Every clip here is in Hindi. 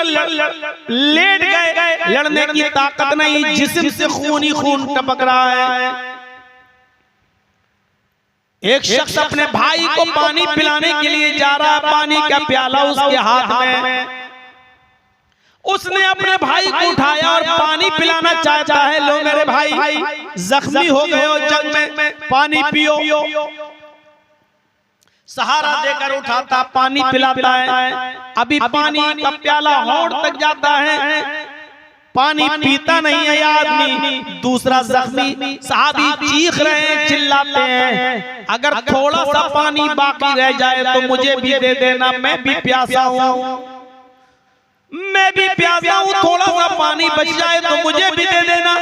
लेट गए, लड़ने की ताकत नहीं, जिस्म से खून ही खून टपक रहा है। एक शख्स अपने भाई को पानी पिलाने के लिए जा रहा है, पानी का प्याला उसके हाथ में, उसने अपने भाई को उठाया और पानी पिलाना चाहता है। लो मेरे भाई जख्मी हो गए हो जंग में, पानी पियो। सहारा देकर उठाता, पानी पिलाता है। अभी पानी का प्याला होंठ तक जाता है, पानी पीता नहीं है आदमी। दूसरा जख्मी सहाबी चीख रहे हैं, चिल्लाते हैं, अगर थोड़ा सा पानी बाकी रह जाए तो मुझे भी दे देना, मैं भी प्यासा हूं, मैं भी प्यासा हूं, थोड़ा सा पानी बच जाए तो मुझे भी दे देना।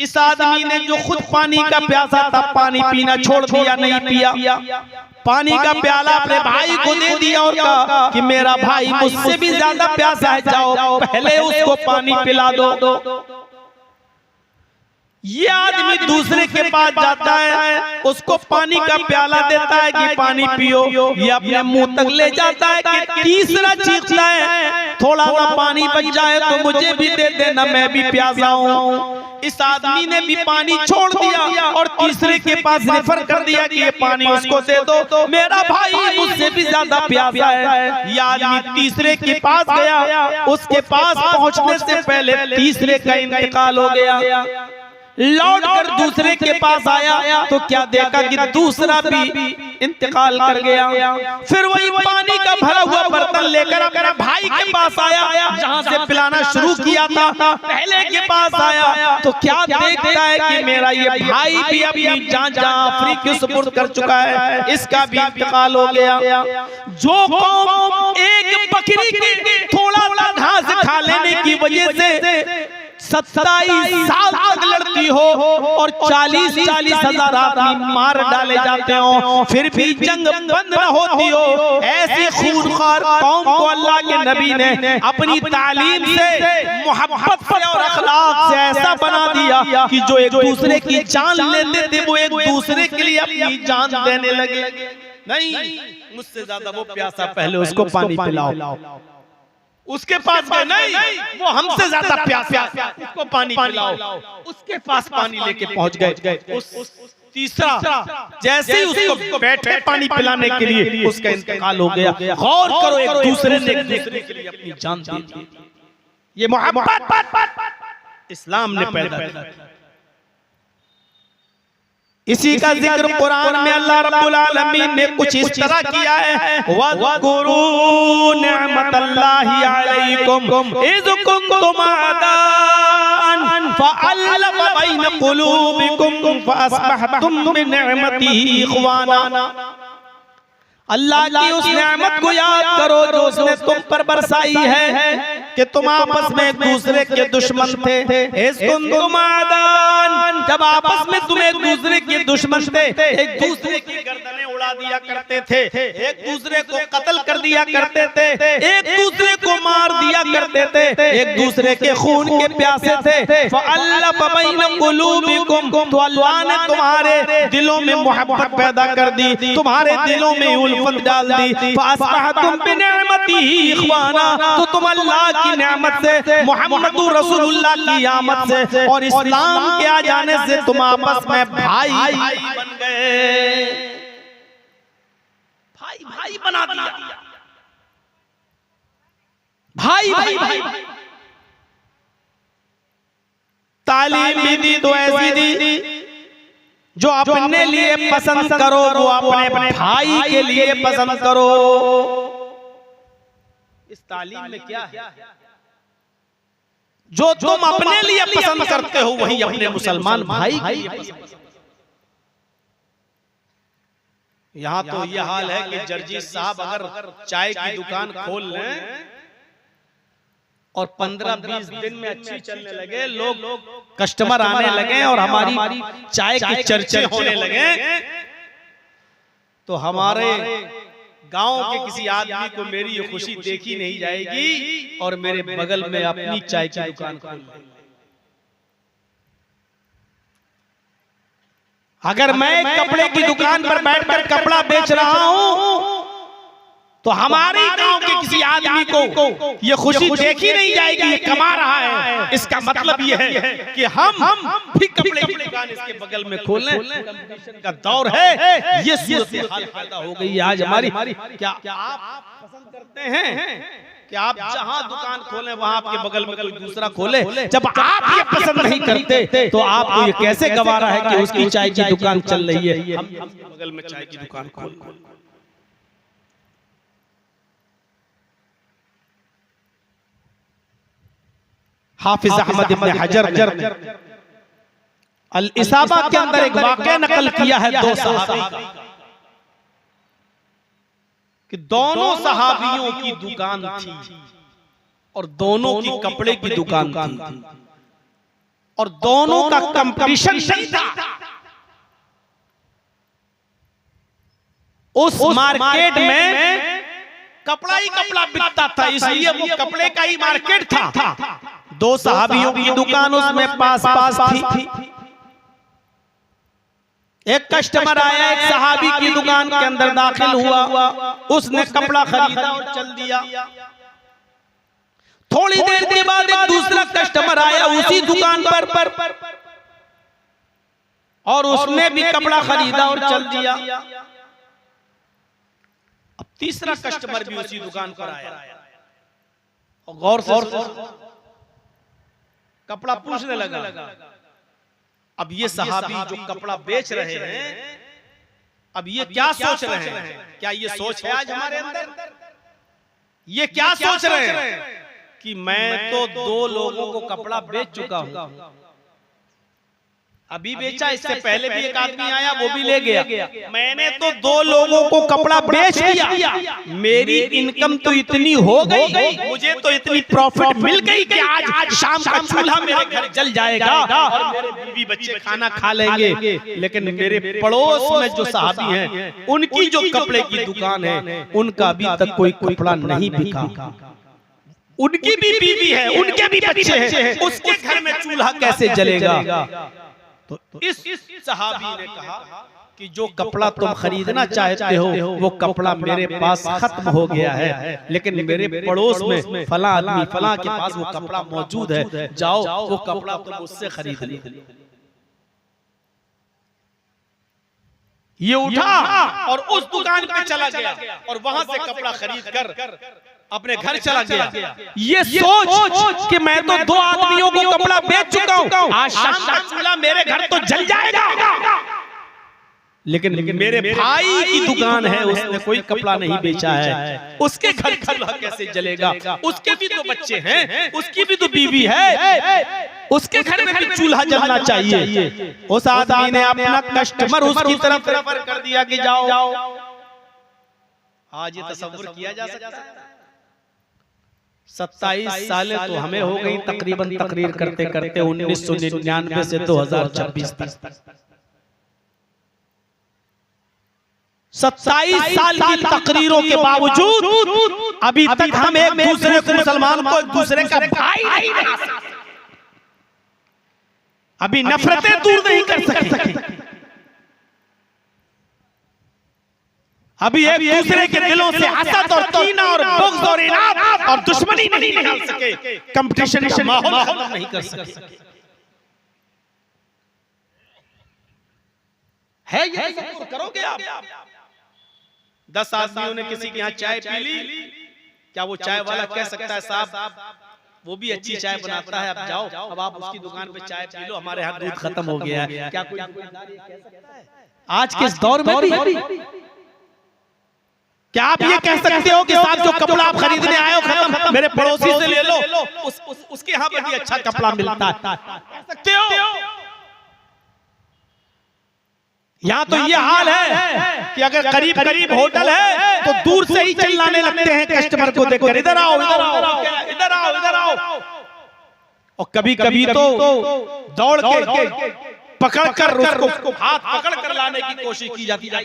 इस आदमी ने जो खुद पानी का प्यासा था, पानी पीना छोड़ दिया, नहीं पिया। पानी का प्याला अपने भाई को दे दिया और कहा कि मेरा भाई मुझसे भी ज्यादा प्यासा है, जाओ पहले उसको पानी पिला दो। ये आदमी दूसरे के पास जाता है, उसको पानी का प्याला देता है कि पानी पियो। ये अपने मुंह तक ले जाता है कि तीसरा चीखता है, थोड़ा सा पानी बच जाए तो मुझे भी दे देना, मैं भी प्यासा हूं। इस आदमी ने भी पानी छोड़ दिया और तीसरे के पास रेफर कर दिया कि ये पानी उसको दे दो, मेरा भाई मुझसे भी ज्यादा प्यासा है। ये आदमी तीसरे के पास गया, उसके पास पहुंचने से पहले तीसरे का इंतकाल हो गया। लौट कर दूसरे के पास आया तो क्या देखा कि दूसरा भी इंतकाल कर गया। फिर वही पानी का भरा हुआ बर्तन लेकर अपने भाई के पास आया, जहां से पिलाना शुरू किया था, पहले के पास आया तो क्या देखता है कि मेरा ये भाई भी अपनी जान जाफरी के सुपुर्द कर चुका है, इसका भी इंतकाल हो गया। जो कौम एक बकरी के थोड़ा सा घास खा लेने की वजह से 27 साल तक लड़ती हो और 40-40 हजार आदमी मार डाले जाते हो, फिर भी जंग बंद न होती हो, ऐसी खूनखार कौम को अल्लाह के नबी ने अपनी तालीम से, मोहब्बत से और अखलाक से ऐसा बना दिया कि जो एक दूसरे की जान लेते थे वो एक दूसरे के लिए अपनी जान देने लगे। नहीं, मुझसे ज्यादा वो प्यासा, पहले उसको पानी पिलाओ। उसके पास गए, नहीं वो हमसे ज्यादा प्यासा, उसको पानी पिलाओ। उसके पास पानी लेके पहुंच गए। उस तीसरा जैसे ही उसको बैठे पानी पिलाने के लिए, उसका इंतकाल हो गया। गौर करो, एक दूसरे ने एक दूसरे के लिए अपनी जान दी थी। ये मोहब्बत इस्लाम ने पैदा किया। इसी का जिक्र कुरान में अल्लाह रब्बुल आलमीन ने कुछ इस तरह किया है, वज़कुरू निअमतल्लाहि अलैकुम इज़ कुंतुम आदान फ़अल्लफ़ बैन क़ुलूबिकुम फ़अस्बहतुम बिनिअमतिही इख़वाना। अल्लाह की उस नेमत को याद करो जो उसने तुम पर बरसाई है कि तुम आपस में एक दूसरे के दुश्मन थे। जब आपस में तुम एक दूसरे के दुश्मन थे, एक दूसरे की गर्दनें उड़ा दिया करते थे, एक दूसरे को कत्ल कर दिया करते थे, एक दूसरे को मार दिया करते थे, एक दूसरे के खून के प्यासे थे। फ़अल्लफ़ बैन क़ुलूबिकुम, तो अल्लाह ने तुम्हारे दिलों में मोहब्बत पैदा कर दी, तुम्हारे दिलों में उल्फत डाल दी। फ़अस्बहतुम बिनिअमतिही इख़वाना, तो तुम अल्लाह की नेमत से, मुहम्मदुर रसूलुल्लाह की आमद से और इस्लाम के आ जाने से तुम आपस में भाई बन गए। भाई बना दिया, भाई। तालीम भी दी तो ऐसी दी जो अपने लिए पसंद करो, वो अपने भाई के लिए पसंद करो। इस तालीम में क्या है? जो तुम अपने लिए पसंद करते हो वही अपने मुसलमान भाई के लिए पसंद। यहाँ तो ये हाल है कि जर्जी साहब अगर चाय की दुकान खोल लें और 15-20 दिन में अच्छी चलने लगे, लोग कस्टमर आने लगे और हमारी चाय की चर्चे होने लगे, तो हमारे गांव के किसी आदमी को मेरी ये खुशी देखी नहीं जाएगी और मेरे बगल में अपनी चाय की दुकान खोल लेंगे। अगर मैं कपड़े की दुकान पर बैठकर कपड़ा बेच रहा हूं तो हमारे गांव के किसी आदमी को ये खुशी देखी नहीं जाएगी ये कमा रहा है, इसका मतलब ये है कि हम भी कपड़े की दुकान इसके बगल में खोलें। कंपटीशन का दौर है, ये सूरत हाल पैदा हो गई है आज हमारी। क्या आप पसंद करते हैं कि आप जहां दुकान खोलें वहां आपके बगल में कोई दूसरा खोले? जब आप ये पसंद नहीं करते तो आपको ये कैसे गवारा है कि उसकी चाय की दुकान चल रही है, हम बगल में चाय की दुकान खोल। हाफिज अहमद इब्न हजर अल इसाबा के अंदर एक वाक़या नकल किया है दो सहाबी का, कि दोनों सहाबियों की दुकान थी और दोनों की कपड़े की दुकान थी और दोनों का कंपटीशन नहीं था। उस मार्केट में कपड़ा ही कपड़ा बिकता था, इसलिए वो कपड़े का ही मार्केट था। दो सहाबियों की दुकान उसमें पास पास थी। एक कस्टमर आया, एक सहाबी की दुकान के अंदर दाखिल हुआ, उसने कपड़ा खरीदा और चल दिया। थोड़ी देर के बाद एक दूसरा कस्टमर आया उसी दुकान पर और उसने भी कपड़ा खरीदा और चल दिया। अब तीसरा कस्टमर भी उसी दुकान पर आया और गौर से कपड़ा पूछने लगा। अब ये सहाबी जो कपड़ा बेच रहे हैं, अब ये क्या सोच रहे हैं? क्या ये सोच है आज हमारे अंदर? ये क्या सोच रहे हैं कि मैं तो दो लोगों को कपड़ा बेच चुका हूं, अभी बेचा, इससे पहले भी एक आदमी आया वो भी ले गया, मैंने तो दो लोगों को कपड़ा बेच दिया, मेरी इनकम तो इतनी हो गई, मुझे तो इतनी प्रॉफिट मिल गई कि आज शाम का चूल्हा मेरे घर जल जाएगा और मेरे बीवी बच्चे खाना खा लेंगे। लेकिन मेरे पड़ोस में जो साहबी हैं, उनकी जो कपड़े की दुकान है, उनका अभी तक कोई कपड़ा नहीं बिका, उनकी भी बीवी है, उनके भी बच्चे हैं, उसके घर में चूल्हा कैसे जलेगा? तो इस सहाबी ने कहा कि जो कपड़ा तुम खरीदना चाहते हो वो कपड़ा मेरे पास खत्म हो गया है, लेकिन मेरे पड़ोस में फला आदमी फला के पास वो कपड़ा मौजूद है, जाओ वो कपड़ा तुम उससे खरीद लो। ये उठा और उस दुकान पे चला गया और वहां से कपड़ा खरीद कर अपने घर चला गया। ये सोच कि मैं तो दो आदमियों को कपड़ा बेच चुका हूं, आज शाम का चूल्हा मेरे घर तो जल जाएगा, लेकिन मेरे भाई की दुकान है, उसने कोई कपड़ा नहीं बेचा है, उसके घर चूल्हा कैसे जलेगा? उसके भी तो बच्चे हैं, उसकी भी तो बीवी है, उसके घर में भी चूल्हा जलना चाहिए। उस आदमी ने अपना कस्टमर उसकी तरफ रेफर कर दिया कि जाओ। आज ये तसव्वुर किया जा सकता है? 27 सालें तो हमें हो गई तकरीबन तकरीर करते करते, 1999 से 2026 तक 27 साल की तकरीरों के बावजूद अभी तक हम एक दूसरे को, मुसलमान को एक दूसरे का भाई नहीं बना सके, अभी नफरतें दूर नहीं कर सके, अभी एक दूसरे के दिलों से हसद और कीना और बुग़्ज़ और इनाद और दुश्मनी नहीं निकाल सके, कंपटीशन का माहौल खत्म नहीं कर सके। है ये करोगे आप? 10 आदमियों ने किसी के यहाँ चाय पी ली, क्या वो चाय वाला कह सकता है साहब वो भी अच्छी चाय बनाता है, अब जाओ, अब आप उसकी दुकान पे चाय पी लो, हमारे यहाँ दूध खत्म हो गया है? क्या कोई कह सकता है? आज के इस दौर में भी क्या आप ये कह सकते हो कि साहब जो कपड़ा आप खरीदने आए हो खत्म, मेरे पड़ोसी से ले लो, उसके यहाँ पे भी अच्छा कपड़ा मिलता है? कह सकते हो? यहाँ तो ये हाल है कि अगर करीब करीब होटल है तो दूर से ही चिल्लाने लगते हैं कस्टमर को देखकर, इधर आओ इधर आओ इधर आओ इधर आओ, और कभी कभी तो दौड़ के पकड़कर उसको हाथ पकड़कर लाने की कोशिश की जाती है।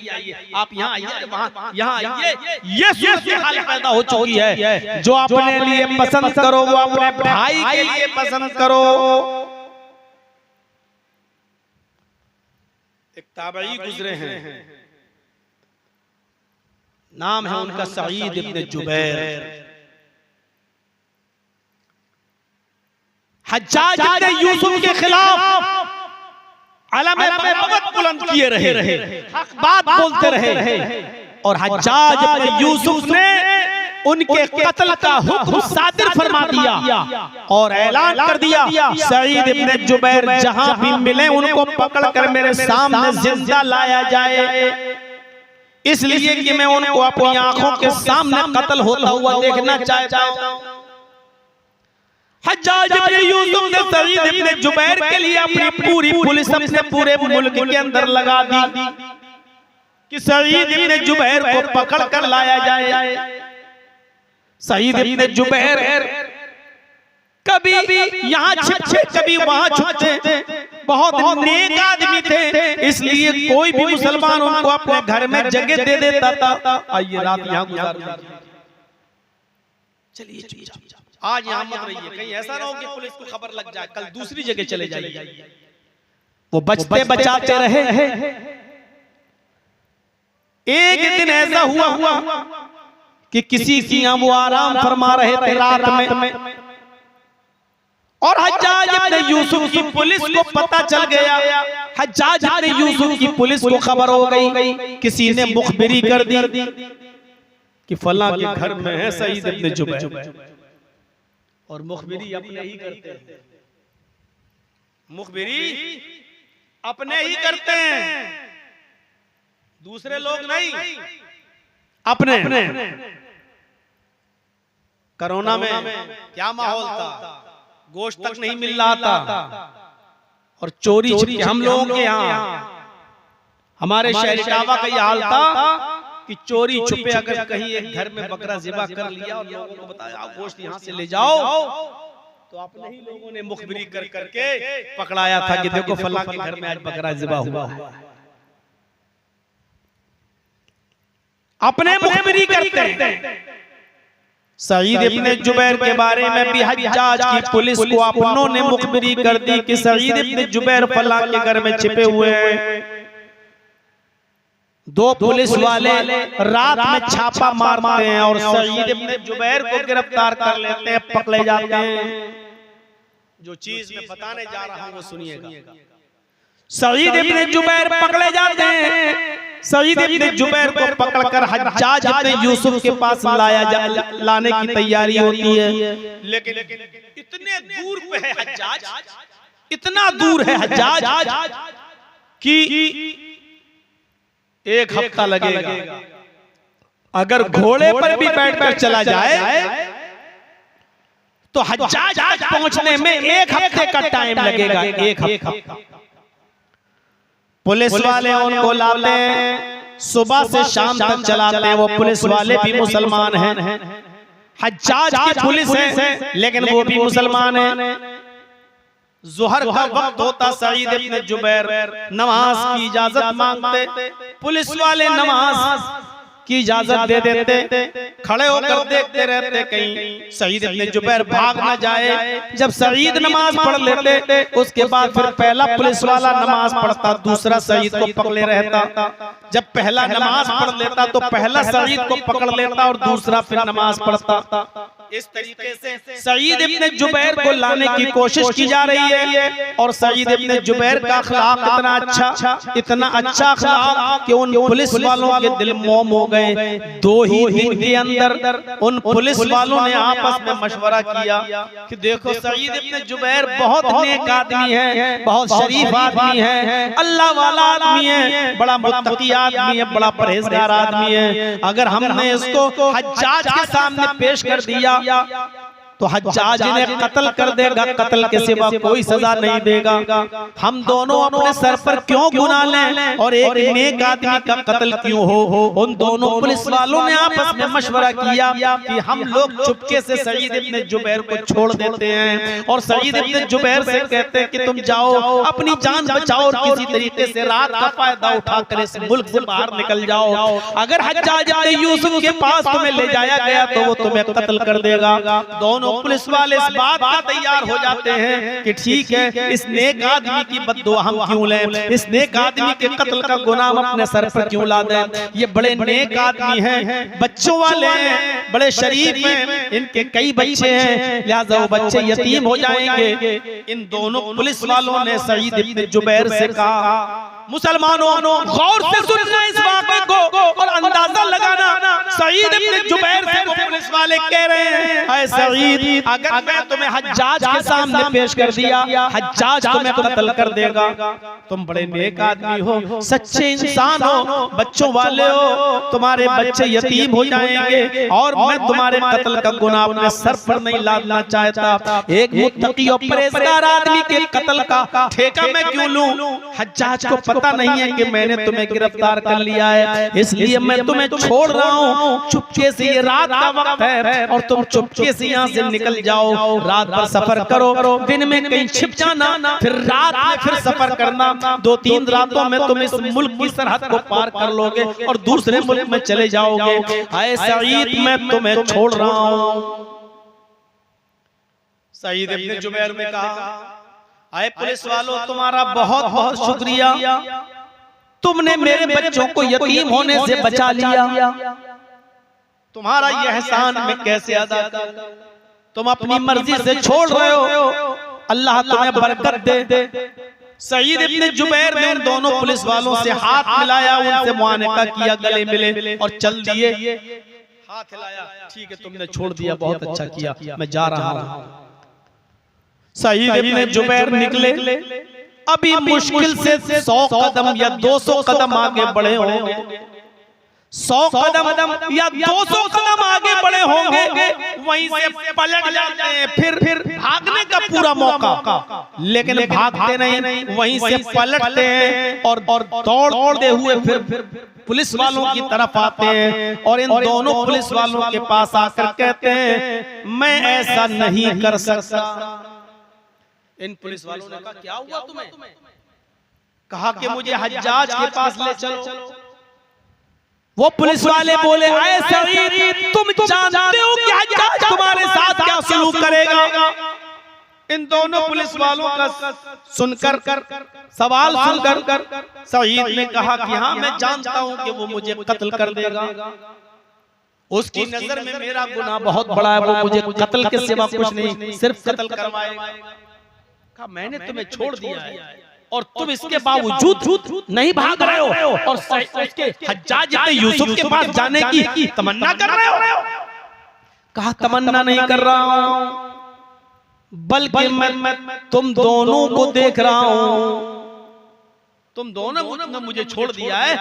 आप यहाँ आइए, वहाँ यहाँ आइए, ये सूरत हाल पैदा हो चुकी है। जो अपने लिए पसंद करो वो अपने भाई के लिए पसंद करो। एक ताबई गुजरे हैं, नाम है उनका सईद इब्न जुबैर। हज्जाज इब्न यूसुफ के खिलाफ अलम बगत बुलंद किए रहे, हक बात बोलते रहे, और हज्जाज इब्न यूसुफ ने उनके कत्ल का हुक्म सादिर फरमा दिया और ऐलान कर दिया, सईद इब्न जुबैर जहां भी मिले उनको पकड़कर मेरे सामने जिंदा लाया जाए, इसलिए कि मैं उनको अपनी आंखों के सामने कत्ल होता हुआ देखना चाहता हूं। हज्जाज इब्न यूसुफ ने सईद इब्न जुबैर के लिए अपनी पूरी पुलिस अपने पूरे मुल्क के अंदर लगा दी कि सईद इब्न जुबैर को पकड़ कर लाया जाए। सईद इब्न जुबैर कभी यहाँ छिपते कभी वहाँ छुपते, बहुत नेक आदमी थे, इसलिए कोई भी मुसलमान उनको अपने घर में जगह दे देता था। आइए रात यहाँ गुजार दीजिए, चलिए आज यहाँ मत रहिए, कहीं ऐसा ना हो कि पुलिस को खबर लग जाए, कल दूसरी जगह चले जाइए। वो बचते बचाते रहे। एक दिन ऐसा हुआ कि किसी की वो आराम फरमा रहे थे रात में, और हज्जाज इब्न यूसुफ की पुलिस को पता चल गया। हज्जाज इब्न यूसुफ की पुलिस को खबर हो गई, किसी ने मुखबिरी कर दी कि फलां के घर में है सईद इब्न जुबैर, और मुखबिरी अपने ही करते हैं, मुखबिरी अपने ही करते हैं, दूसरे लोग नहीं, अपने। कोरोना में क्या माहौल था, गोश्त तक नहीं मिल रहा था, और चोरी छिपके हम लोगों के यहाँ, हमारे शहर इटावा का ये हाल था कि चोरी छुपे अगर कहीं एक घर में बकरा ज़िबा कर लिया और लोगों को बताया आप गोश्त यहाँ से ले जाओ, तो अपने ही लोगों ने मुखबिरी कर करके पकड़ाया था कि देखो फलां के घर में आज बकरा ज़िबा हुआ है। अपने मुखबिरी करते हैं। सईद इब्न जुबैर के बारे में भी हज्जाज की पुलिस को अपनों ने मुखबिरी कर दी कि सईद इब्न जुबैर फलां के घर में छिपे हुए हैं। दो पुलिस वाले रात में छापा मारते हैं और सईद इब्न जुबैर को गिरफ्तार कर लेते हैं, पकड़े जाते हैं। जो चीज मैं बताने जा रहा हूं वो सुनिएगा। सईद इब्न जुबैर पकड़े जाते हैं। सईद इब्न जुबैर को पकड़कर हज्जाज इब्न यूसुफ के पास लाने की तैयारी होती है, लेकिन इतने दूर पे है हज्जाज, इतना दूर है हज्जाज कि एक हफ्ता लगेगा। अगर घोड़े पर भी बैठकर चला जाए तो हज्जाज तक पहुंचने में एक हफ्ते का टाइम लगेगा, एक हफ्ता। पुलिस वाले उनको लाते हैं, सुबह से शाम तक चलाते हैं। वो पुलिस वाले भी मुसलमान हैं, हज्जाज की पुलिस है लेकिन वो भी मुसलमान है। ज़ोहर का वक्त होता, सईद इब्न जुबैर नमाज की इजाजत मांगते, पुलिस वाले नमाज की इजाजत दे देते, खड़े होकर देखते रहते कहीं सईद इब्न जुबैर भाग न जाए। जब सईद नमाज पढ़ लेते उसके बाद फिर पहला पुलिस वाला नमाज पढ़ता, दूसरा सईद को पकड़े रहता। जब पहला नमाज पढ़ लेता तो पहला सईद को पकड़ लेता और दूसरा फिर नमाज पढ़ता। इस तरीके से सईद इब्न जुबैर को लाने की कोशिश की जा रही है। और सईद इब्न जुबैर का अखलाक इतना अच्छा अखलाक कि उन पुलिस वालों के दिल मोम हो गए। 2 ही दिन के अंदर उन पुलिस वालों ने आपस में मशवरा किया कि देखो सईद इब्न जुबैर बहुत नेक आदमी है, बहुत शरीफ आदमी है, अल्लाह वाला आदमी है, बड़ा मुत्तकी आदमी है, बड़ा परहेजगार आदमी है। अगर हमने इसको हज्जाज के सामने पेश कर दिया तो हज्जाज ने कत्ल कर देगा, कत्ल के सिवा कोई सजा नहीं देगा। हम दोनों अपने सर पर क्यों गुनाह लें और एक नेक आदमी का कत्ल क्यों हो। उन दोनों पुलिस वालों ने आपस में मशवरा किया कि हम लोग चुपके से सईद इब्न जुबैर को छोड़ देते हैं और सईद इब्न जुबैर से कहते हैं कि तुम जाओ अपनी जान बचाओ और किसी तरीके से रात का फायदा उठाकर इस मुल्क से बाहर निकल जाओ। अगर हज्जाज इब्न यूसुफ के पास तुम्हें ले जाया गया तो वो तुम्हें कत्ल कर देगा। दोनों दोनों पुलिस वाले इस बात का तैयार हो जाते हैं कि ठीक है, इस नेक आदमी की बद्दुआ हम क्यों लें, इस नेक आदमी के कत्ल का गुनाह अपने सर पर क्यों ला दें। ये बड़े नेक आदमी हैं, बच्चों वाले हैं, बड़े शरीफ हैं, इनके कई बच्चे हैं, लिहाजा वो बच्चे यतीम हो जाएंगे। इन दोनों पुलिस वालों ने सईद इब्न जुबैर से कहा, मुसलमानों गौर से सुनना इस वाक़े को और अंदाजा लगाना। सईद इब्न जुबैर से पुलिस वाले कह रहे हैं, ऐ सईद, अगर मैं तुम्हें हज्जाज के सामने पेश कर दिया, हज्जाज तुम्हें कत्ल कर देगा। तुम बड़े नेक आदमी हो, सच्चे इंसान हो, बच्चों वाले हो, तुम्हारे बच्चे यतीम हो जाएंगे और मैं तुम्हारे कत्ल का गुनाह अपने सर पर नहीं लादना चाहता। एक मुत्तकी और परहेजगार आदमी के कत्ल का ठेका मैं क्यों लूं? हज्जाज को पता नहीं है कि मैंने तुम्हें गिरफ्तार कर लिया है, इसलिए मैं तुम्हें छोड़ रहा हूँ। चुपके से, ये रात का वक्त है और तुम चुपके से यहाँ से निकल जाओ, रात पर सफर करो, दिन में कहीं छिप जाना, फिर रात में फिर सफर करना। 2-3 रातों में तुम इस मुल्क की सरहद को पार कर लोगे और दूसरे मुल्क में चले जाओगे। ऐ सईद, मैं तुम्हें छोड़ रहा हूँ। सईद इब्न जुबैर ने कहा, आए पुलिस वालों, तुम्हारा बहुत बहुत शुक्रिया, तुमने मेरे बच्चों को यतीम होने से बचा लिया। तुम्हारा यह एहसान मैं कैसे अदा करूं? तुम अपनी मर्जी से छोड़ रहे हो, अल्लाह तुम्हें बरकत दे। सईद इब्न जुबैर ने उन दोनों पुलिस वालों से हाथ मिलाया, उनसे मुआनका किया, गले मिले और चल दिए। हाथ हिलाया, ठीक है तुमने छोड़ दिया, बहुत अच्छा किया, मैं जा रहा हूं। सईद इब्न जुबैर निकले, अभी मुश्किल से 100 कदम या 200 कदम आगे बढ़े होंगे, 100 कदम या 200 कदम आगे बढ़े होंगे, वहीं से पलट जाते हैं, फिर भागने का पूरा मौका, लेकिन भागते नहीं, वहीं से पलटते हैं और दौड़ते हुए फिर पुलिस वालों की तरफ आते हैं और इन दोनों पुलिस वालों के पास आकर कहते हैं, मैं ऐसा नहीं कर सकता। इन पुलिस वालों ने कहा, क्या हुआ तुम्हें? कहा कि मुझे हज्जाज के पास ले चलो। वो पुलिस वाले बोले, ऐ सईद, तुम जानते हो कि हज्जाज तुम्हारे साथ क्या सलूक करेगा? इन दोनों पुलिस वालों का सुनकर, सवाल सुनकर सईद ने कहा कि हाँ, मैं जानता हूं कि वो मुझे कत्ल कर देगा। उसकी नजर में मेरा गुनाह बहुत बड़ा है, वो मुझे कत्ल के सिवा कुछ नहीं, सिर्फ कत्ल करवाएगा। कहा, मैंने तुम्हें छोड़ दिया है और तुम इसके बावजूद नहीं भाग रहे हो और उसके हज्जाज इब्न यूसुफ के पास जाने की तमन्ना कर रहे हो। कहा, तमन्ना नहीं कर रहा हूं, बल्कि मैं तुम दोनों को देख रहा हूं। तुम दोनों ने मुझे छोड़ दिया है,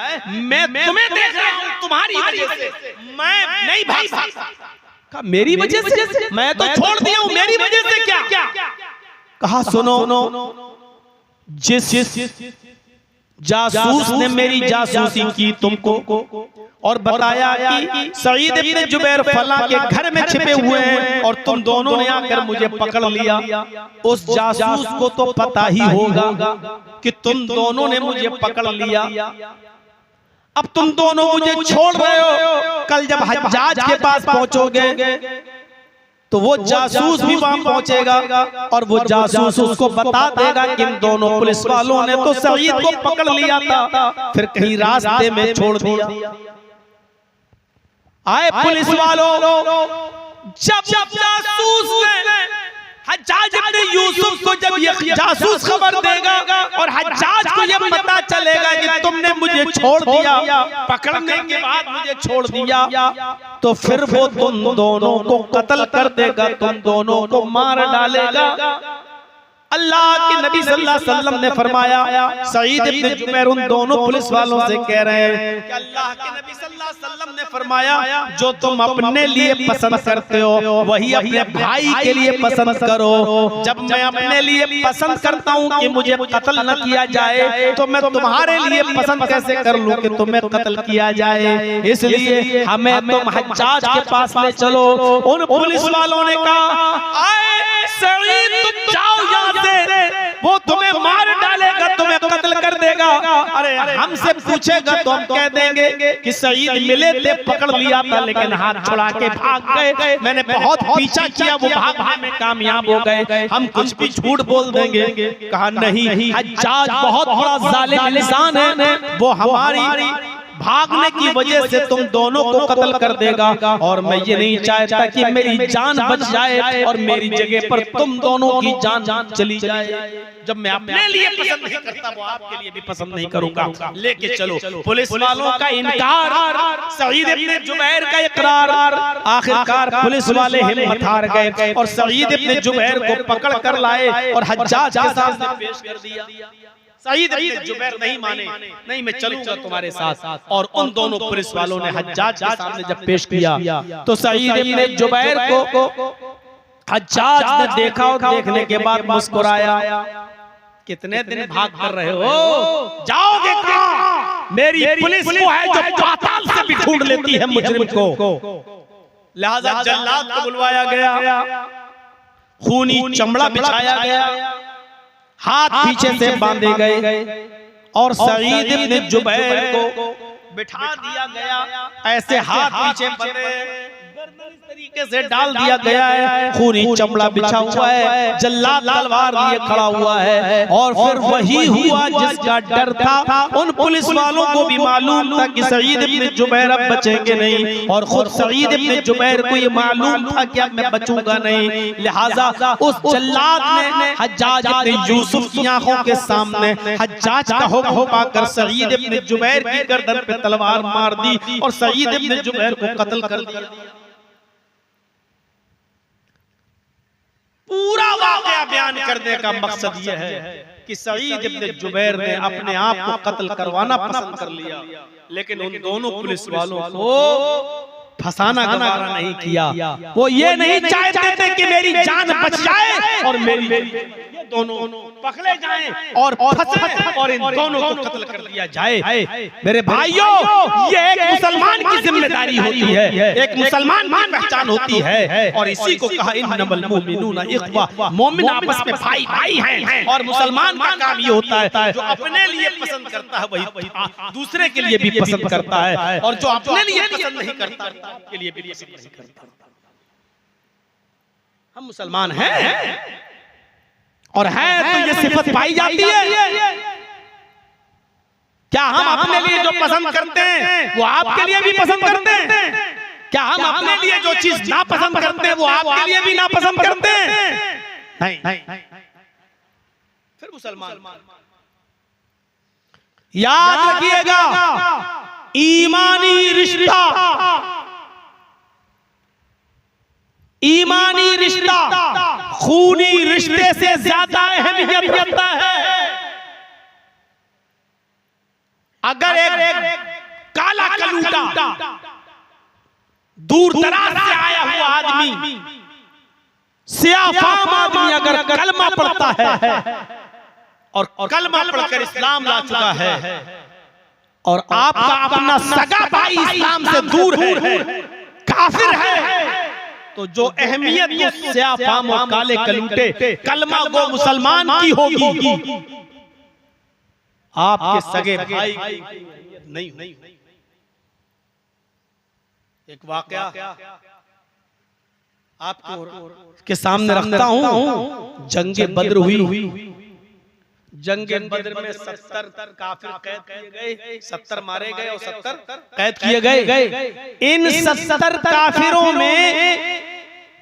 मैं तुम्हें देख रहा हूं, तुम्हारी वजह से मैं नहीं भाग सकता। कहा, मेरी वजह से? मैं तो छोड़ दिया हूं, मेरी वजह से क्या? कहा, सुनो, जिस जासूस ने मेरी जासूसी की तुमको और बताया कि सईद इब्न जुबैर फला के घर में छिपे हुए हैं और तुम दोनों ने आकर मुझे पकड़ लिया, उस जासूस को तो पता ही होगा कि तुम दोनों ने मुझे पकड़ लिया। अब तुम दोनों मुझे छोड़ रहे हो, कल जब हज्जाज के पास पहुंचोगे तो वो जासूस भी वहां पहुंचेगा और वो जासूस उसको बता देगा कि इन दोनों पुलिस वालों ने तो सईद को पकड़ लिया था, फिर कहीं रास्ते में छोड़ दिया। आए पुलिस वालों, जब जासूस ने हज्जाज इब्न यूसुफ को जब ये जासूस खबर देगा और हज्जाज को ये पता चलेगा कि तुमने मुझे छोड़ दिया, पकड़ने के बाद मुझे छोड़ दिया, तो फिर वो तुम दोनों को कत्ल कर देगा, तुम दोनों को मार डालेगा। अल्लाह के नबी सल्लल्लाहु अलैहि वसल्लम ने फरमाया, सईद इब्न जुबैर उन दोनों पुलिस वालों से कह रहे हैं कि अल्लाह के नबी सल्लल्लाहु अलैहि वसल्लम ने फरमाया, जो तुम अपने लिए पसंद करते हो वही अपने भाई के लिए पसंद करो। जब मैं अपने लिए पसंद करता हूँ कि मुझे कत्ल न किया जाए, तो मैं तुम्हारे लिए पसंद कैसे कर लूं कि तुम्हें कत्ल किया जाए? इसलिए हमें तुम हज्जाज के पास ले चलो। उन पुलिस वालों ने कहा, आए सईद, तुम जाओ यहाँ से, वो तुम्हें मार डालेगा, तुम्हें कत्ल कर देगा। देगा? अरे हमसे पूछेगा तो हम कह देंगे कि सईद मिले थे, पकड़ लिया था, लेकिन हाथ छुड़ा के भाग गए, मैंने बहुत पीछा किया, वो भागने में कामयाब हो गए। हम कुछ भी झूठ बोल देंगे। कहा नहीं, हज्जाज बहुत बड़ा जालिम इंसान है, वो हमारी भागने की वजह से तुम दोनों को कत्ल कर देगा, और मैं ये नहीं चाहता कि मेरी जान बच जाए और मेरी जगह पर तुम दोनों की जान चली जाए। जब मैं अपने लिए पसंद नहीं करता, वो आपके लिए भी पसंद नहीं करूंगा। लेके चलो, पुलिस वालों का इनकार, सईद इब्ने जुबैर का इकरार, आखिरकार पुलिस वाले हिम्मत हार गए और सईद इब्ने जुबैर को पकड़ कर लाए और हज्जाज के सामने पेश कर दिया। सईद इब्ने जुबैर नहीं माने, नहीं मैं चलूंगा तुम्हारे साथ। और उन दोनों पुलिस वालों ने हज्जाज के सामने जब पेश किया तो सईद इब्ने जुबैर को हज्जाज ने देखा और देखने के बाद मुस्कुराया। कितने दिन भाग कर रहे हो, जाओगे कहां? मेरी पुलिस वो है जो पाताल से भी ढूंढ लेती है मुजरिम को। लिहाजा जल्लाद को बुलवाया गया, खूनी चमड़ा बिछाया गया, हाथ पीछे से बांधे गए और सईद इब्ने जुबैर को बिठा दिया गया। ऐसे हाथ पीछे बंधे, गर्दन इस तरीके से डाल दिया गया है, खूनी चमड़ा बिछा हुआ है, जल्लाद तलवार लिए खड़ा हुआ है। और फिर वही हुआ जिसका डर था। उन पुलिस वालों को भी मालूम था कि सईद इब्ने जुबैर अब बचेंगे नहीं, और खुद सईद इब्ने जुबैर को ये मालूम था कि अब मैं बचूंगा नहीं। लिहाजा उस जल्लाद ने हज्जाज इब्ने यूसुफ की आंखों के सामने हज्जाज का हुक्म पाकर सईद इब्ने जुबैर की गर्दन पे तलवार मार दी और सईद इब्ने जुबैर को कत्ल कर दिया। पूरा वाक़या बयान करने का मकसद यह है कि सईद इब्ने जुबैर ने अपने आप को कत्ल करवाना पसंद कर लिया, लेकिन उन दोनों पुलिस वालों को फंसाना गवारा नहीं किया। वो ये नहीं चाहते थे कि मेरी जान बच जाए और मेरी ये दोनों पकड़े जाएं और फंसे और इन दोनों को कत्ल कर दिया जाए। मेरे भाइयों, ये एक मुसलमान की जिम्मेदारी होती है, एक मुसलमान की पहचान होती है। और इसी को कहा इन्नमल मुमिनूना इख्वा, मोमिन आपस में भाई भाई हैं। और मुसलमान का काम ये होता है जो अपने लिए पसंद करता है वही दूसरे के लिए भी पसंद करता है, और जो अपने लिए पसंद नहीं करता के लिए भी पसंद नहीं करता। हम मुसलमान हैं और है तो ये सिफत पाई जाती है। क्या हम अपने लिए जो पसंद करते हैं वो आपके लिए भी पसंद करते हैं? क्या हम अपने लिए जो चीज ना पसंद करते हैं वो आपके लिए भी ना पसंद करते हैं? नहीं। फिर मुसलमान याद रखिएगा, ईमानी रिश्ता, ईमानी रिश्ता खूनी रिश्ते से ज्यादा अहमियत रखता है। अगर एक काला कलूटा दूर दराज से आया हुआ आदमी, सियाफाम आदमी अगर कलमा पढ़ता है और कलमा पढ़कर इस्लाम ला चुका है और आपका अपना सगा भाई इस्लाम से दूर है, काफिर है, तो जो अहमियत उस सियाफाम और काले कलूटे कलमा गो मुसलमान की होगी, आपके सगे भाई नहीं। एक वाकया आपके सामने रखता हूं। जंगे बद्र हुई। जंगे बद्र में 70 काफिर कैद किए गए, 70 मारे गए और 70 कैद किए गए। इन 70 काफिरों में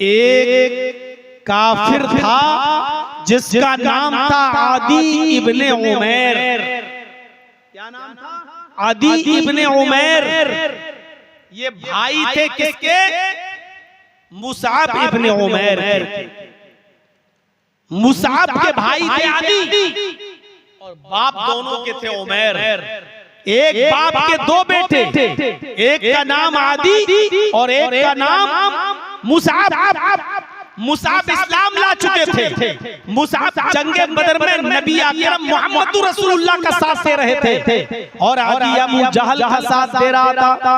एक काफिर था जिसका नाम था आदी इब्ने उमैर। क्या नाम था? आदी इब्ने उमैर। ये भाई थे किसके? मुसाब इब्ने उमैर के। मुसाब के भाई थे आदी और बाप दोनों के थे उमैर। एक बाप के दो बेटे, एक का नाम आदी और एक का नाम मुसाब। मुसाब इस्लाम ला चुके थे। मुसाब जंगे बदर में नबी अकरम मोहम्मद रसूलुल्लाह का साथ दे रहे थे और आदी अबू जहल का साथ दे रहा था।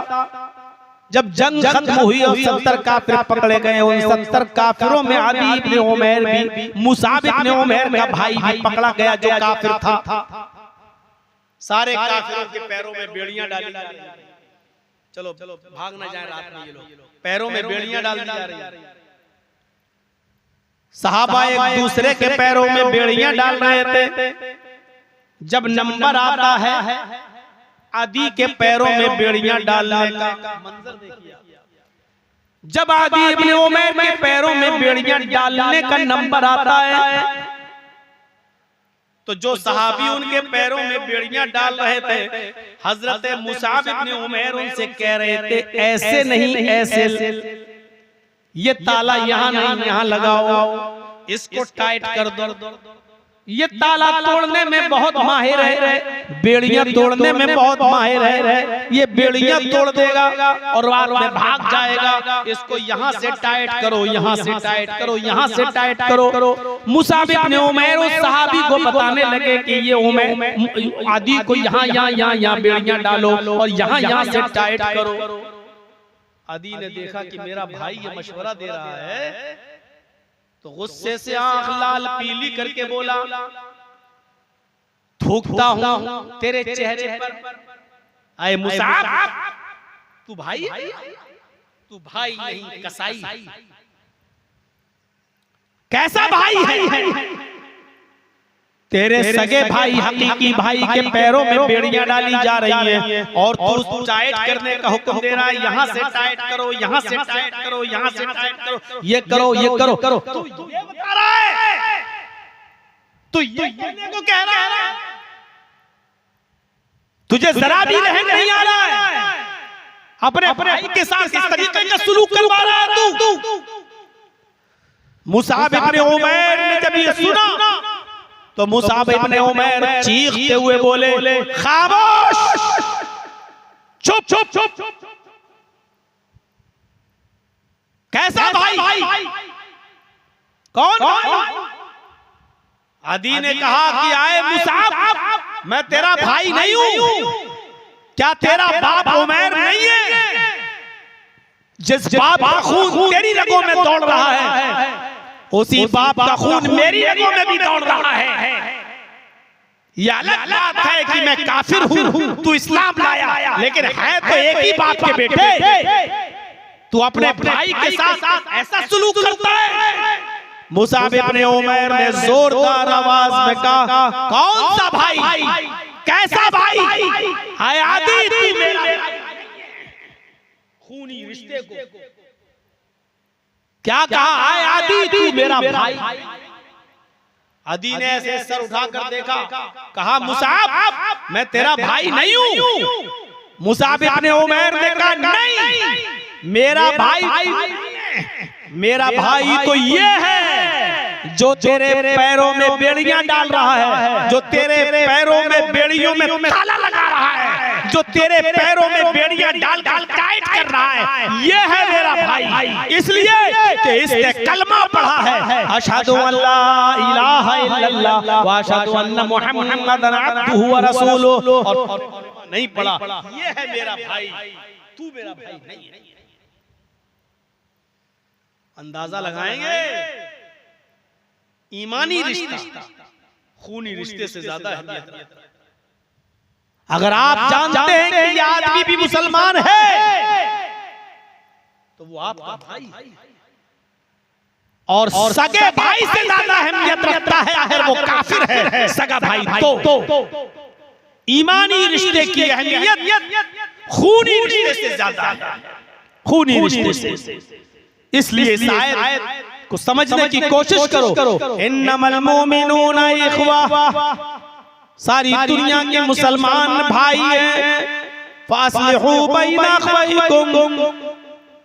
जब जंग खत्म हुई और 70 काफिर पकड़े गए, उन 70 काफिरों में आदी इब्ने उमैर भी, मुसाब इब्ने उमैर का भाई भी पकड़ा गया जो काफिर था। सारे काफिरों के पैरों में बेड़ियां डाली जा रही हैं। चलो भाग ना जाए रात में ये लोग, पैरों में बेड़ियां डाल दी जा रही हैं। सहाबा एक दूसरे के पैरों में बेड़ियां डाल रहे थे। जब नंबर आता है आदि के पैरों में बेड़ियां डालने का मंजर देखिए। जब आदि इब्ने उमैर के पैरों में बेड़ियां डालने का नंबर आता है तो जो सहाबी उनके पैरों में बेड़ियां डाल रहे थे, हजरत मुसाब इब्ने उमैर उनसे कह रहे थे ऐसे नहीं, ऐसे ये ताला यहाँ नहीं, यहाँ लगाओ, इसको टाइट कर दो। ये ताला तोड़ने में बहुत माहिर है, बेड़ियां तोड़ने में बहुत माहिर है। ये बेड़ियां तोड़ देगा और रात में भाग जाएगा। इसको यहाँ से टाइट करो, यहाँ से टाइट करो, यहाँ से टाइट करो। मुसाब इब्ने उमैर उस सहाबी को बताने लगे कि ये उमैर आदि को यहाँ बेड़ियां डालो और यहाँ से टाइट करो। आदि ने देखा कि मेरा भाई ये मशवरा दे रहा है तो गुस्से से आंख लाल पीली करके बोला, थूकता हूं तेरे चेहरे पर। आए मुसाब, तू भाई है? तू भाई नहीं कसाई। कैसा भाई है? तेरे सगे भाई हकीकी भाई के पैरों में बेड़ियां डाली जा रही हैं और तू टाइट करने का हुक्म दे रहा है। यहाँ से टाइट करो, यहाँ से टाइट करो, यहाँ से टाइट करो, ये करो, ये करो। तू ये बता रहा है, तू ये कहने को कह रहा है, तुझे जरा भी रहम नहीं आ रहा है? अपने भाई के साथ इस तरीके का सलूक करवा रहा है तू। मुसाब इब्ने उमैर ने जब ये सुना तो मुसाब इब्ने उमैर चीखते हुए बोले, खामोश, चुप चुप चुप। कैसा भाई? कौन? आदि ने कहा कि आए मुसाब, मैं तेरा भाई नहीं हूं। क्या तेरा बाप उमैर नहीं है? जिस बाप का खून तेरी रगों में दौड़ रहा है उसी बाप का खून मेरी रगों में भी दौड़ रहा है। यह अलग बात है कि मैं काफिर हूं, तू इस्लाम लाया, लेकिन है तो एक ही बाप के बेटे। तू अपने भाई के साथ ऐसा सलूक करता है? मुसाब इब्ने उमैर ने जोरदार आवाज में कहा, कौन सा भाई? कैसा भाई? हाय आदि, तू मेरा खूनी रिश्ते को क्या कहा? आए आदि, तू मेरा भाई। आदि ने ऐसे सर उठाकर देखा, कहा मुसाब, मैं तेरा भाई नहीं हूं। मुसाब इब्ने उमैर ने कहा, नहीं, मेरा भाई तो ये है जो तेरे पैरों में बेड़ियां डाल रहा है, जो तेरे पैरों में बेड़ियों में ताला लगा रहा है, जो तेरे पैरों में बेड़ियां डाल टाइट कर रहा है, ये है मेरा भाई। इसलिए कि इसने कलमा पढ़ा है, अशहदु अल्ला इलाहा इल्लल्लाह व अशहदु अन्ना मुहम्मदन अब्दुहु व रसूलुहु, और नहीं पढ़ा, ये है मेरा भाई, तू मेरा भाई नहीं है। अंदाजा लगाएंगे, ईमानी रिश्ता खूनी रिश्ते से ज्यादा अहमियत रखता है। अगर आप जानते हैं कि ये आदमी भी मुसलमान है तो वो आपका भाई है, और सगे भाई से ज्यादा अहमियत रखता है अगर वो काफिर है सगा भाई तो। ईमानी रिश्ते की अहमियत खूनी रिश्ते से ज्यादा है, खूनी रिश्ते से। इसलिए इस आयत को समझने की कोशिश करो। इन्नमल मोमिनूना इख्वा, सारी दुनिया के मुसलमान भाई हैं। फास्लिहू बैना अख्वैकुम,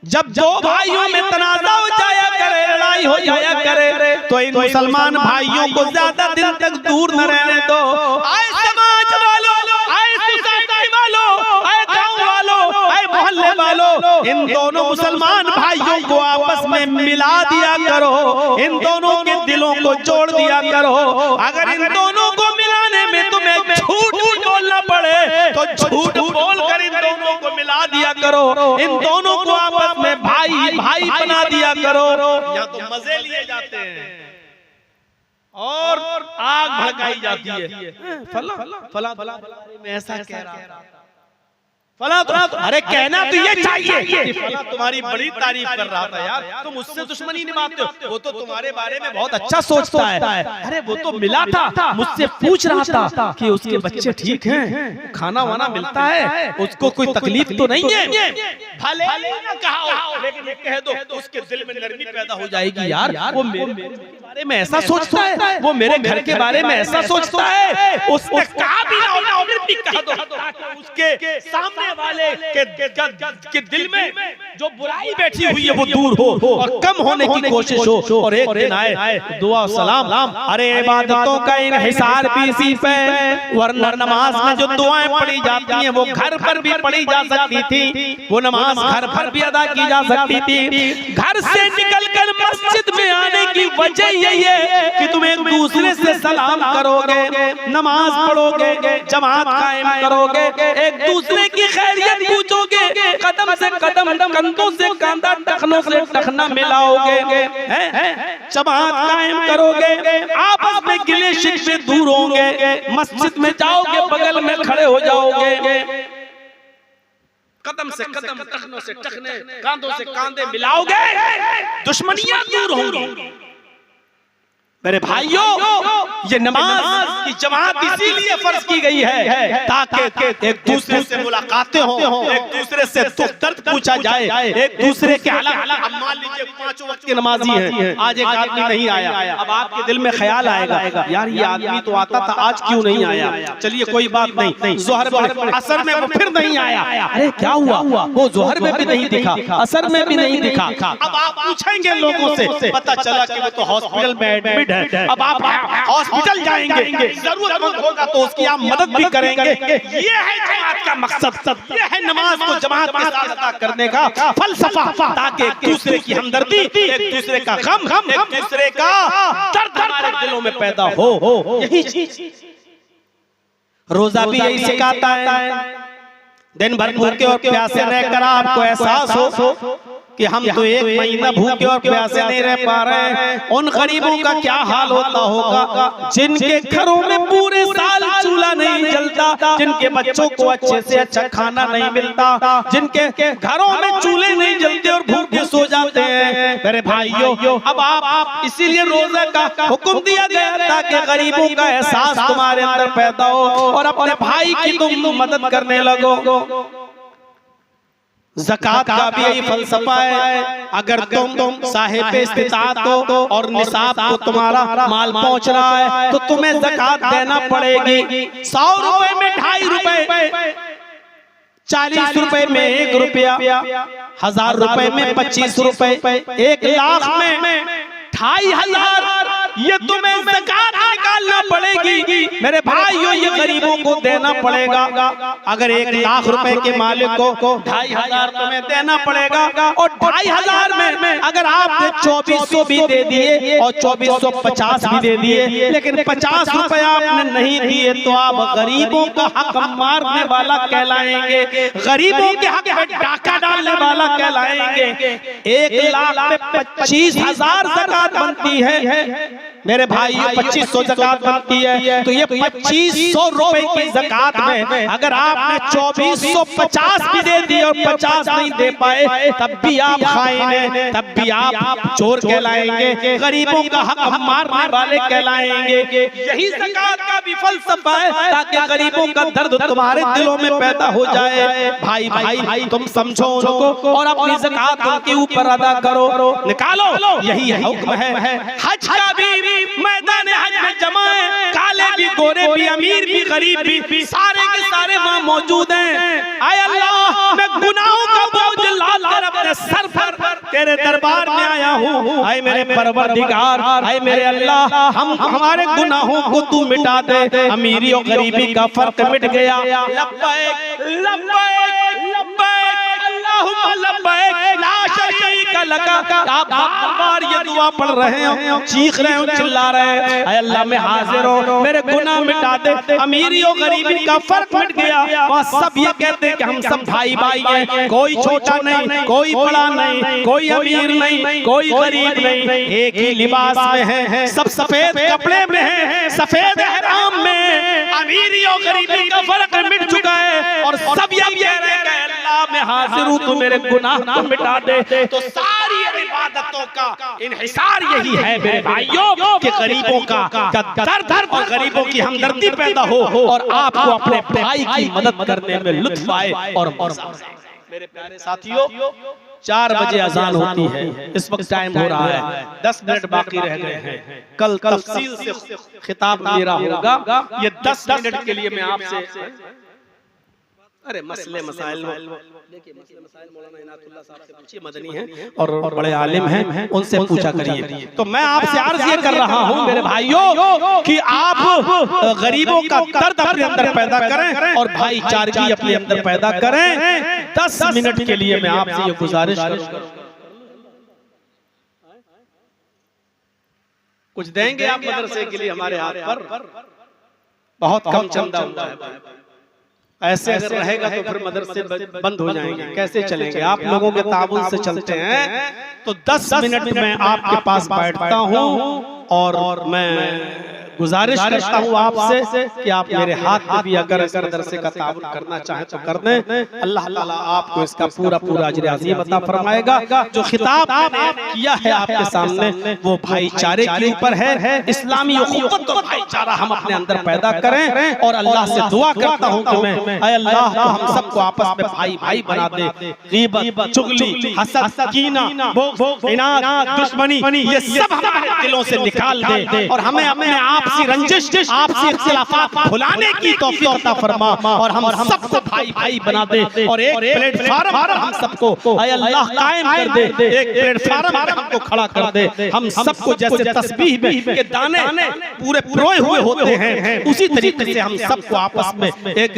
जब दो भाइयों में तनाज़ा हो जाया करे, लड़ाई हो जाया करे, तो इन मुसलमान भाइयों को ज्यादा दिन तक दूर न रहने दो। आए समाज वालों, आए सोसाइटी वालों, आए गांव वालों, आए मोहल्ले वालों, इन दोनों मुसलमान भाइयों को आपस में मिला दिया करो, इन दोनों के दिलों को जोड़ दिया करो। अगर इन दोनों को मिलाने में तुम्हें झूठ बोलना पड़े तो झूठ बोलकर इन दोनों को मिला दिया करो, इन दोनों को आपस में भाई भाई बना दिया करो। या तो मजे लिए जाते हैं, और आग भड़काई जाती है, फला फला फला मैं ऐसा कह रहा था, फला अरे कहना तो ये चाहिए, फला तुम्हारी बड़ी तारीफ कर रहा था यार, तुम उससे दुश्मनी निभाते हो, वो तो तुम्हारे बारे में बहुत अच्छा सोचता है। अरे वो तो मिला था, मुझसे पूछ रहा था कि उसके बच्चे ठीक हैं, खाना वाना मिलता है, उसको कोई तकलीफ तो नहीं है। भले ना कहा हो, लेकिन ये कह दो उसके दिल में नरमी पैदा हो जाएगी यार, वो मेरे बारे में ऐसा सोचता है, वो मेरे घर के बारे में ऐसा सोचता है, उसने कहा भी ना हो फिर भी कह दो ताकि उसके सामने वाले के दिल में जो बुराई बैठी हुई है वो दूर हो और कम होने की कोशिश हो। और एक दिन आए दुआ सलाम, अरे इबादतों का इन्हिसार भी इसी पे, वरना नमाज में जो दुआएं पढ़ी जाती हैं वो घर पर भी पढ़ी जा सकती थी, वो नमाज घर पर भी अदा की जा सकती थी। घर से निकलकर मस्जिद में आने की वजह यही है कि तुम एक दूसरे से सलाम करोगे, नमाज पढ़ोगे, जमात कायम करोगे, एक दूसरे की खैरियत पूछोगे, कदम से कदम, कंधों से कंधा, टखनों से टखना मिलाओगे, जमात कायम करोगे, आपस में गिले शिकवे दूर होंगे, मस्जिद में जाओगे बगल में खड़े हो जाओगे, कदम से कदम, टखनों से टखने, कांधों से कांधे मिलाओगे, दुश्मनियां दूर होंगी। मेरे भाइयों, ये नमाज की जमात इसीलिए फर्ज की गई है ताकि एक दूसरे से मुलाकातें हो, एक दूसरे से दुख दर्द पूछा जाए, एक दूसरे के हालात। अब मान लीजिए 5 वक्त के नमाजी हैं, आज एक आदमी नहीं आया, अब आपके दिल में ख्याल आएगा यार ये आदमी तो आता था, आज क्यों नहीं आया, चलिए कोई बात नहीं, जोहर में असर में वो फिर नहीं आया, अरे क्या हुआ, वो जोहर में भी नहीं दिखा, असर में भी नहीं दिखा। अब आप पूछेंगे लोगों से, पता चला कि वो तो हॉस्पिटल में एडमिट है। अब आप हॉस्पिटल जाएंगे, जरूरतमंद होगा तो उसकी आप मदद भी करेंगे। ये है जमात का मकसद, ये है नमाज को जमात के साथ अदा करने का फलसफा, ताकि एक दूसरे की हमदर्दी, एक दूसरे का गम, एक दूसरे का दर्द हमारे दिलों में पैदा हो। यही चीज रोजा भी यही सिखाता है, दिन भर भूखे और प्यासे रहकर आपको एहसास हो कि हम तो एक महीना भूखे और प्यासे नहीं रह पा रहे हैं। उन गरीबों का क्या हाल होता होगा जिनके घरों में पूरे साल चूल्हा नहीं जलता, जिनके बच्चों को अच्छे से अच्छा खाना नहीं मिलता, जिनके घरों में चूल्हे नहीं जलते और भूखे सो जाते हैं। मेरे भाइयों, अब आप इसीलिए रोजा का हुक्म दिया गया ताकि गरीबों का एहसास तुम्हारे अंदर पैदा हो और अपने भाई की तुम मदद करने लगो। ज़कात का भी यही फलसफा है, अगर तुम साहिब इस्तिताअत हो और निसाब को तुम्हारा माल पहुंच रहा है तो तुम्हें ज़कात देना पड़ेगी। 100 रुपए में 2.5 रुपए, 40 रुपए में 1 रुपया, 1000 रुपए में 25 रुपए, 1 लाख में 2500, ये तुम्हें ज़कात निकालना पड़ेगी। मेरे भाइयों, ये गरीबों को देना पड़ेगा। अगर 1 लाख रुपए के मालिक को 2500 तुम्हें देना पड़ेगा और 2500 में अगर आपने 2400 भी दे दिए और 2450 भी दे दिए, लेकिन 50 रुपए आपने नहीं दिए तो आप गरीबों का हक मारने वाला कहलाएंगे, गरीबों के हक में डाका डालने वाला कहलाएंगे। 1 लाख में 25,000 ज़कात बनती है मेरे भाई, 2500 ज़कात बनती है, तो ये 2500 रुपए की ज़कात में अगर आपने 2450 भी दे दिए और 50 नहीं दे पाए तब भी आप खाइन हैं, तब भी आप चोर कहलाएंगे, गरीबों का हक मारने वाले कहलाएंगे। यही ज़कात का भी फलसफा है ताकि गरीबों का दर्द तुम्हारे दिलों में पैदा हो जाए। भाई भाई तुम समझो उनको और अपनी ज़कात उनके ऊपर अदा करो, निकालो। यही हुक्म है। हज का भी मैदान हज में जमा है, काले भी, गोरे भी, अमीर भी, गरीब भी, सारे के सारे वहाँ मौजूद हैं। आय अल्लाह, मैं गुनाहों का बोझ लाद कर अपने सर पर तेरे दरबार में आया हूँ। आय मेरे परवरदिगार, आय मेरे अल्लाह, हम हमारे गुनाहों को तू मिटा दे। अमीरी और गरीबी का फर्क मिट गया। लब्बैक लब्बैक लब्बैक अल्लाहुम्मा लब्बैक ला शरीक का लगा आप बार बार ये दुआ पढ़ रहे हो, चीख रहे हो, चिल्ला रहे हैं, ऐ अल्लाह मैं हाजिर हूँ, मेरे गुनाह मिटा दे। अमीरी और गरीबी का फर्क मिट गया। वहाँ सब ये कहते हैं कि हम सब भाई भाई हैं, कोई छोटा नहीं, कोई बड़ा नहीं, कोई अमीर नहीं, कोई गरीब नहीं, एक ही लिबास में है, सब सफेद कपड़े में है, सफेद एहराम में। अमीरी और गरीबी का फर्क मिट चुका है और सब ये कह रहे हैं कि अल्लाह मैं हाजिर हूँ, तू मेरे गुनाह को मिटा दे। तो सारी इबादतों का इन्हिसार यही है मेरे भाइयों कि गरीबों का दर्द और गरीबों की हमदर्दी पैदा हो और आपको अपने भाई की मदद करने में लुत्फ आए और मजा आए। मेरे प्यारे साथियों, 4 बजे अजान होती है, इस वक्त टाइम हो रहा है, 10 मिनट बाकी रह गए हैं। कल तफसील से खिताब मेरा होगा। ये 10 मिनट के लिए मैं आपसे मसले मसाइल मौलाना इनायतुल्लाह साहब से पूछिए, मदनी हैं और बड़े आलिम हैं, उनसे पूछा करिए। तो मैं आपसे अर्ज ये कर रहा हूँ मेरे भाइयों कि आप गरीबों का दर्द अपने अंदर पैदा करें और भाईचारगी अपने अंदर पैदा करें। 10 मिनट के लिए मैं आपसे ये गुजारिश करूँ, कुछ देंगे आप मदरसे के लिए? हमारे हाथ पर बहुत कम चंदा होता है, ऐसे अगर रहेगा तो फिर मदरसे बंद हो जाएंगे, कैसे चलेंगे? आप लोगों के ताबून से चलते हैं। तो 10 मिनट में आपके पास बैठता हूँ और मैं गुजारिश करता हूँ आपसे कि आप मेरे हाथ में भी अगर मदरसे का ताबून करना चाहें तो कर दें। अल्लाह ताला आपको इसका पूरा अजर अज़ीम अता फरमाएगा। जो खिताब आपने किया है आपके सामने वो भाईचारे के ऊपर है। इस्लामी उख़्वत और भाईचारा हम अपने अंदर पैदा करें और अल्लाह से दुआ करता हूँ कि मैं ऐ अल्लाह तो हम सबको आपस में भाई भाई बना दे। ग़ीबत, चुगली, हसद, कीना, बुग़्ज़, इनाद, दुश्मनी ये सब हमारे दिलों से निकाल दे और हमें अपने आपसी रंजिश, आपसी इख्तिलाफात भुलाने की तौफीक अता फरमा और हम सबको भाई भाई बना दे और एक प्लेटफार्म हम सबको ऐ अल्लाह कायम कर दे, एक प्लेटफार्म हमको खड़ा कर दे। हम सबको जैसे तस्बीह में के दाने पूरे प्रोए हुए होते हैं, उसी तरीके से हम सबको आपस में एक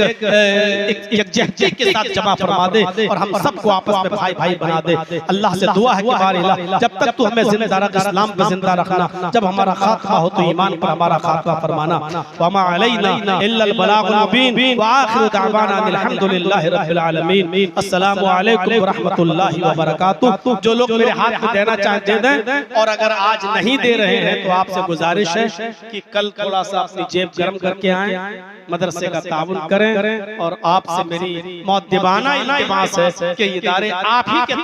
यकजहती के साथ जमा फरमा दे और हम सबको आपस में भाई भाई बना दे। अल्लाह से दुआ है कि बारिला जब तक तू हमें जिंदा रख, इस्लाम पे जिंदा रखना, जब हमारा खात्मा हो तो ईमान पर हमारा खात्मा फरमाना। वमा अलैना इल्लल बलागुल मुबीन व आखिरु दअवाना अल्हम्दुलिल्लाहि रब्बिल आलमीन। अस्सलामु अलैकुम व रहमतुल्लाहि व बरकातुहू। जो लोग मेरे हाथ में देना चाहें दे दें और अगर आज नहीं दे रहे हैं तो आपसे गुजारिश है कि कल थोड़ा सा अपनी जेब गर्म करके आएं, मदरसे का ताउन करें और आपसे मेरी मुअद्दिबाना इल्तिमास है कि इदारे आप ही के